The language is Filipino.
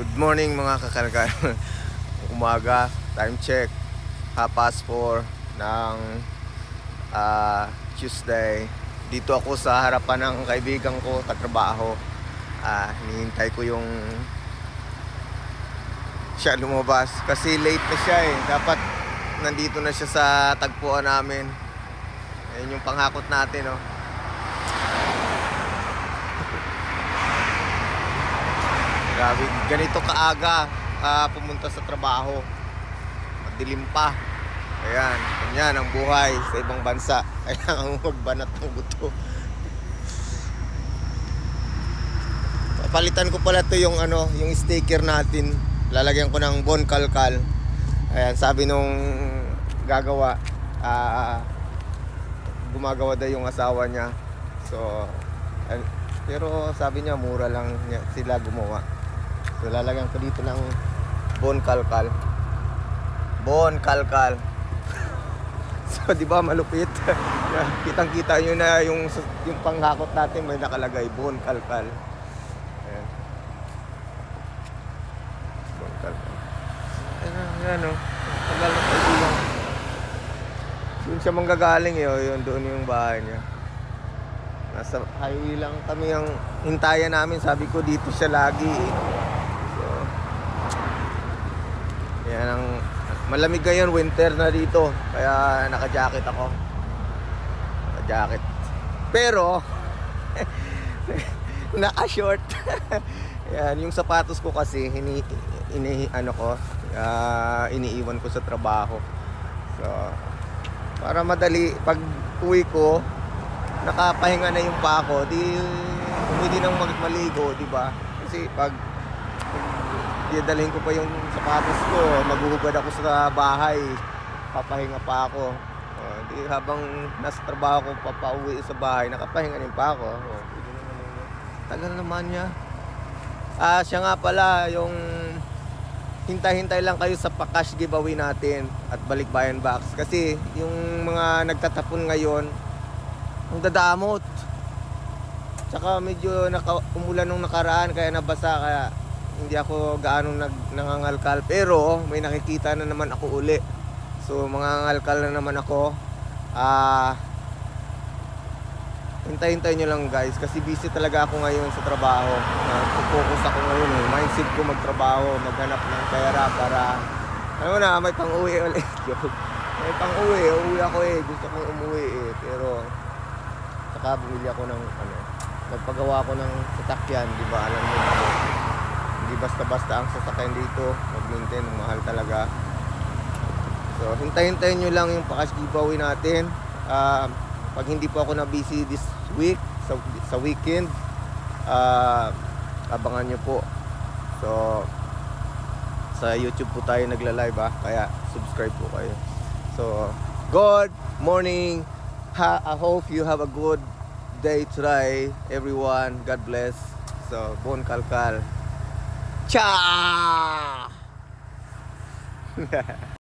Good morning mga kakalkal. Umaga, time check 4:30 ng Tuesday. Dito ako sa harapan ng kaibigan ko, katrabaho. Hinihintay ko yung siya lumabas kasi late na siya eh. Dapat nandito na siya sa tagpuan namin. Ayun yung panghakot natin, oh. Grabe, ganito kaaga pumunta sa trabaho. Madilim pa. Ayan, ganyan ang buhay sa ibang bansa. Kailangan magbanat ng buto. Papalitan ko pala to yung yung sticker natin. Lalagyan ko ng Bon Kalkal. Ayan, sabi nung gagawa, gumagawa daw yung asawa niya. So, pero sabi niya mura lang sila gumawa. So lalagyan ko dito ng Bon Kalkal. Bon Kalkal. So di ba malupit? Kitang-kita niyo na yung panghakot natin may nakalagay Bon Kalkal. Ayan. Bon Kalkal. Ayan oh. Tagal na kaibigan. Doon siya manggagaling eh. Yun, doon yung bahay niya. Nasa highway lang kami ang hintayan namin. Sabi ko dito siya lagi eh. Yan ang malamig ngayon, winter na dito. Kaya naka-jacket ako. Naka-jacket. Pero naka-short. Yan, yung sapatos ko kasi iniiwan ko sa trabaho. So, para madali pag uwi ko, nakapahinga na yung pa ako, di pwede nang maligo, di ba? Kasi pag dadalhin ko pa yung sapatos ko, maghuhubad ako sa bahay, papahinga pa ako. Di habang nasa trabaho ko papauwi sa bahay, nakapahinga din pa ako. Tagal naman niya. Siya nga pala, yung hintay-hintay lang kayo sa pa-cash giveaway natin at balikbayan box. Kasi yung mga nagtatapon ngayon, ang dadamot. Tsaka medyo umulan nung nakaraan kaya nabasa, kaya hindi ako gaano nangangalkal, pero may nakikita na naman ako uli. So mangangalkal na naman ako. Hintay-hintay nyo lang guys, kasi busy talaga ako ngayon sa trabaho. Focus ako ngayon eh. Mindset ko magtrabaho, maghanap ng pera para may pang-uwi ulit. May pang-uwi, uuwi ako eh. Gusto kong umuwi eh, pero saka bumili ako ng nagpagawa ko ng sasakyan, di ba? Alam mo ba? Hindi basta-basta ang sasakyan dito, mag-maintain, mahal talaga. So, hintayin-hintayin nyo lang yung pa-cash giveaway natin. Pag hindi po ako na busy this week, sa weekend, abangan nyo po. So, sa YouTube po tayo nagla-live kaya subscribe po kayo. So, good morning. I hope you have a good day today, everyone. God bless. So, Bon Kalkal. Cha!